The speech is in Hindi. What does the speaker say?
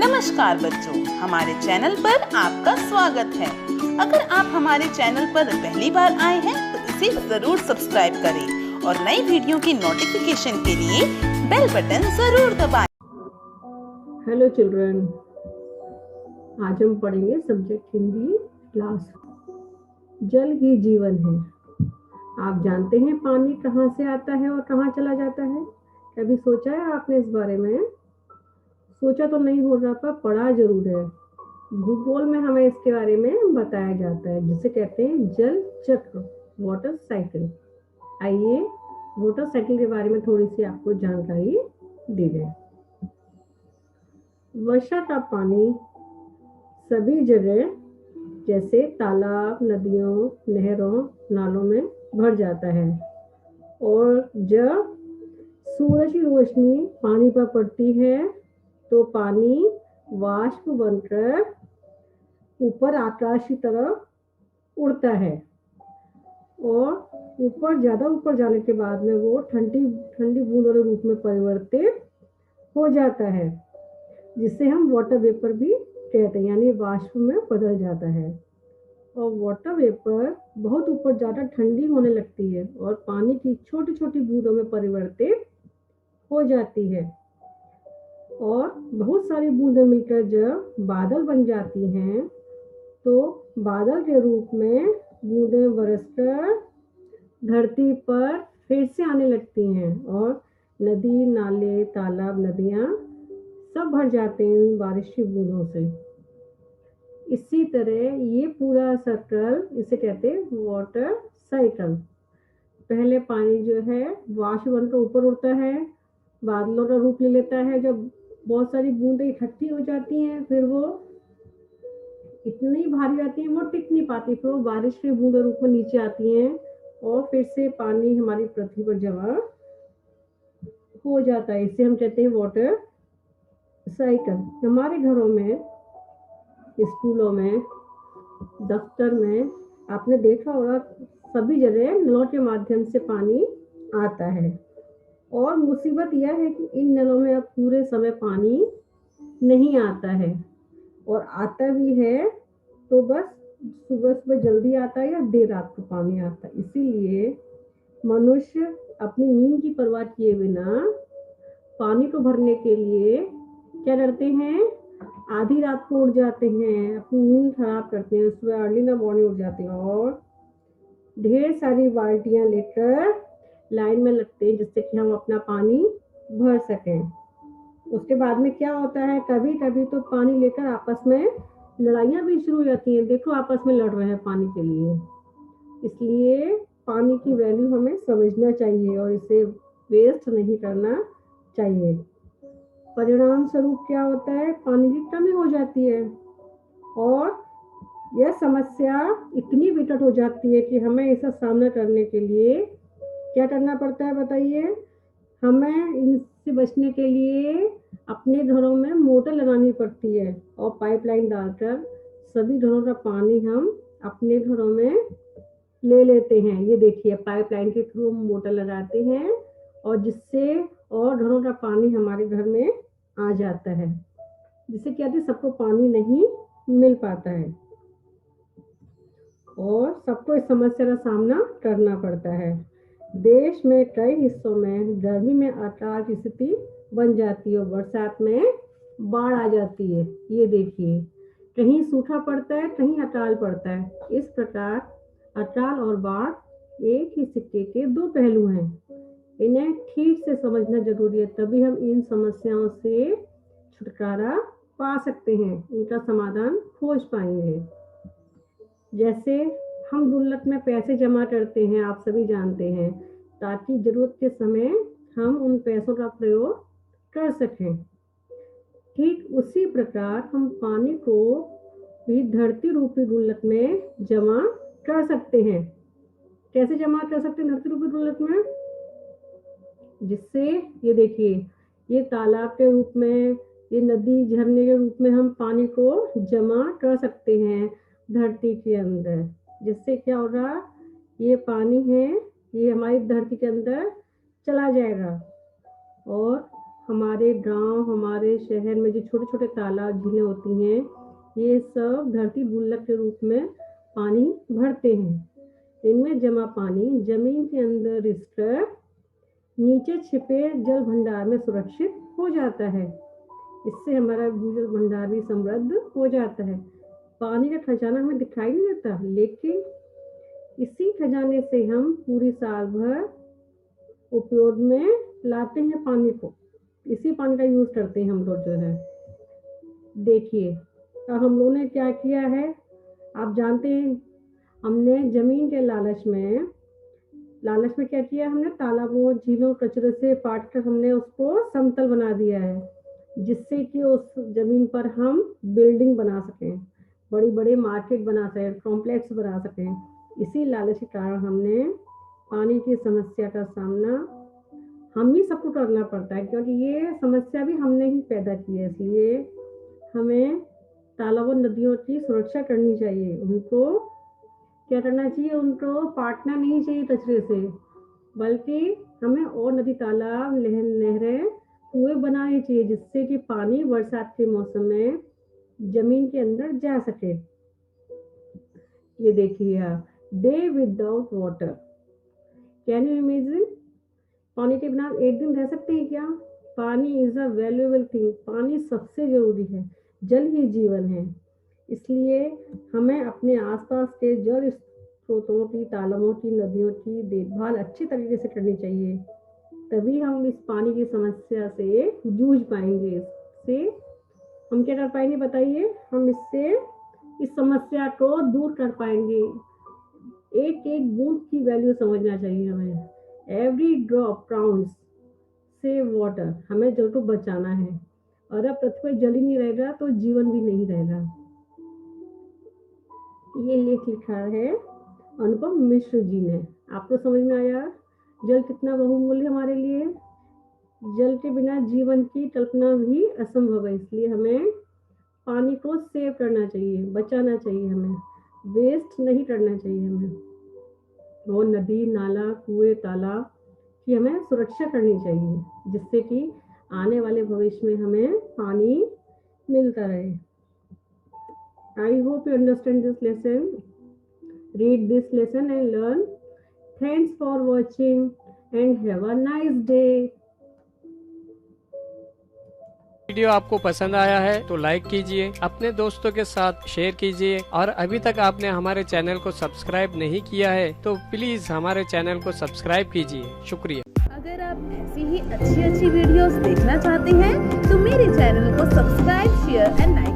नमस्कार बच्चों, हमारे चैनल पर आपका स्वागत है। अगर आप हमारे चैनल पर पहली बार आए हैं तो इसे जरूर सब्सक्राइब करें और नई वीडियो की नोटिफिकेशन के लिए बेल बटन जरूर दबाएं। हेलो चिल्ड्रन, आज हम पढ़ेंगे सब्जेक्ट हिंदी क्लास। जल ही जीवन है। आप जानते हैं पानी कहाँ से आता है और कहाँ चला जाता है? कभी सोचा है आपने इस बारे में? सोचा तो नहीं हो रहा, पर पढ़ा जरूर है। भूगोल में हमें इसके बारे में बताया जाता है, जिसे कहते हैं जल चक्र, वाटर साइकिल। आइए वाटर साइकिल के बारे में थोड़ी सी आपको जानकारी दी जाए। वर्षा का पानी सभी जगह जैसे तालाब, नदियों, नहरों, नालों में भर जाता है और जब सूरज की रोशनी पानी पर पड़ती है तो पानी वाष्प बनकर ऊपर आकाश की तरफ उड़ता है और ज़्यादा ऊपर जाने के बाद में वो ठंडी ठंडी बूंदों के रूप में परिवर्तित हो जाता है, जिसे हम वाटर वेपर भी कहते हैं, यानी वाष्प में बदल जाता है। और वाटर वेपर बहुत ऊपर ज़्यादा ठंडी होने लगती है और पानी की छोटी छोटी बूंदों में परिवर्तित हो जाती है और बहुत सारी बूंदें मिलकर जब बादल बन जाती हैं तो बादल के रूप में बूंदें बरसकर धरती पर फिर से आने लगती हैं और नदी, नाले, तालाब, नदियाँ सब भर जाते हैं बारिश की बूंदों से। इसी तरह ये पूरा सर्कल, इसे कहते हैं वाटर साइकिल। पहले पानी जो है वाष्प बनकर ऊपर उड़ता है, बादलों का रूप ले लेता है, जब बहुत सारी बूंदें इकट्ठी हो जाती हैं फिर वो इतनी भारी आती है वो टिक नहीं पाती, फिर वो बारिश के बूंदों रूप में नीचे आती हैं और फिर से पानी हमारी पृथ्वी पर जमा हो जाता है। इसे हम कहते हैं वाटर साइकिल। हमारे घरों में, स्कूलों में, दफ्तर में आपने देखा होगा सभी जगह नलों के माध्यम से पानी आता है और मुसीबत यह है कि इन नलों में अब पूरे समय पानी नहीं आता है और आता भी है तो बस सुबह सुबह जल्दी आता है या देर रात को पानी आता है। इसीलिए मनुष्य अपनी नींद की परवाह किए बिना पानी को भरने के लिए क्या करते हैं, आधी रात को उठ जाते हैं, अपनी नींद खराब करते हैं, सुबह अर्ली ना मॉर्निंग उठ जाते हैं और ढेर सारी बाल्टियां लेकर लाइन में लगते हैं जिससे कि हम अपना पानी भर सकें। उसके बाद में क्या होता है, कभी कभी तो पानी लेकर आपस में लड़ाइयाँ भी शुरू हो जाती हैं। देखो आपस में लड़ रहे हैं पानी के लिए। इसलिए पानी की वैल्यू हमें समझना चाहिए और इसे वेस्ट नहीं करना चाहिए। परिणाम स्वरूप क्या होता है, पानी की कमी हो जाती है और यह समस्या इतनी विकट हो जाती है कि हमें इसका सामना करने के लिए क्या करना पड़ता है बताइए। हमें इनसे बचने के लिए अपने घरों में मोटर लगानी पड़ती है और पाइपलाइन डालकर सभी घरों का पानी हम अपने घरों में ले लेते हैं। ये देखिए पाइपलाइन के थ्रू हम मोटर लगाते हैं और जिससे और घरों का पानी हमारे घर में आ जाता है, जिससे क्या है सबको पानी नहीं मिल पाता है और सबको इस समस्या का सामना करना पड़ता है। देश में कई हिस्सों में गर्मी में अकाल की स्थिति बन जाती है और बरसात में बाढ़ आ जाती है। ये देखिए कहीं सूखा पड़ता है, कहीं अकाल पड़ता है। इस प्रकार अकाल और बाढ़ एक ही सिक्के के दो पहलू हैं। इन्हें ठीक से समझना जरूरी है, तभी हम इन समस्याओं से छुटकारा पा सकते हैं, इनका समाधान खोज पाएंगे। जैसे हम गुल्लक में पैसे जमा करते हैं, आप सभी जानते हैं, ताकि जरूरत के समय हम उन पैसों का प्रयोग कर सकें। ठीक उसी प्रकार हम पानी को भी धरती रूपी गुल्लक में जमा कर सकते हैं। कैसे जमा कर सकते हैं धरती रूपी गुल्लक में? जिससे ये देखिए ये तालाब के रूप में, ये नदी झरने के रूप में हम पानी को जमा कर सकते हैं धरती के अंदर। जिससे क्या होगा, ये पानी है ये हमारी धरती के अंदर चला जाएगा और हमारे गांव, हमारे शहर में जो छोटे छोटे तालाब झीलें होती हैं, ये सब धरती गुल्लक के रूप में पानी भरते हैं। इनमें जमा पानी जमीन के अंदर रिसकर नीचे छिपे जल भंडार में सुरक्षित हो जाता है। इससे हमारा भूजल भंडार भी समृद्ध हो जाता है। पानी का खजाना हमें दिखाई नहीं देता, लेकिन इसी खजाने से हम पूरी साल भर उपयोग में लाते हैं पानी को। इसी पानी का यूज करते हैं हम लोग जो है। देखिए अब हम लोगों ने क्या किया है, आप जानते हैं, हमने जमीन के लालच में क्या किया, हमने तालाबों, झीलों, कचरे से पाट कर हमने उसको समतल बना दिया है, जिससे कि उस जमीन पर हम बिल्डिंग बना सकें, बड़ी बड़ी मार्केट बना सकें, कॉम्प्लेक्स बना सकें। इसी लालच के कारण हमने पानी की समस्या का सामना हम ही सबको करना पड़ता है, क्योंकि ये समस्या भी हमने ही पैदा की है। इसलिए हमें तालाबों, नदियों की सुरक्षा करनी चाहिए। उनको क्या करना चाहिए, उनको पाटना नहीं चाहिए कचरे से, बल्कि हमें और नदी, तालाब, नहरें, कुएं बनाने चाहिए, जिससे कि पानी बरसात के मौसम में जमीन के अंदर जा सके। ये देखिए, day without water, can you imagine? पानी के बिना एक दिन रह सकते हैं क्या? पानी इज अ वैल्यूएबल थिंग। पानी सबसे जरूरी है, जल ही जीवन है। इसलिए हमें अपने आसपास के जल स्रोतों की, तालाबों की, नदियों की देखभाल अच्छी तरीके से करनी चाहिए। तभी हम इस पानी की समस्या से जूझ पाएंगे। इससे हम क्या कर पाएंगे बताइए? हम इससे इस समस्या को दूर कर पाएंगे। एक एक बूंद की वैल्यू समझना चाहिए हमें। Every drop counts, save water. हमें जल को बचाना है, और अब पृथ्वी पर जल ही नहीं रहेगा तो जीवन भी नहीं रहेगा। ये लेख लिखा है अनुपम मिश्र जी ने। आपको समझ में आया जल कितना बहुमूल्य हमारे लिए? जल के बिना जीवन की कल्पना भी असंभव है। इसलिए हमें पानी को सेव करना चाहिए, बचाना चाहिए, हमें वेस्ट नहीं करना चाहिए हमें। और नदी, नाला, कुएं, तालाब की हमें सुरक्षा करनी चाहिए, जिससे कि आने वाले भविष्य में हमें पानी मिलता रहे। I hope you understand this lesson. Read this lesson and learn. Thanks for watching and have a nice day. Video आपको पसंद आया है तो लाइक कीजिए, अपने दोस्तों के साथ शेयर कीजिए, और अभी तक आपने हमारे चैनल को सब्सक्राइब नहीं किया है तो प्लीज हमारे चैनल को सब्सक्राइब कीजिए। शुक्रिया। अगर आप ऐसी ही अच्छी वीडियोस देखना चाहते हैं तो मेरे चैनल को सब्सक्राइब, शेयर एंड लाइक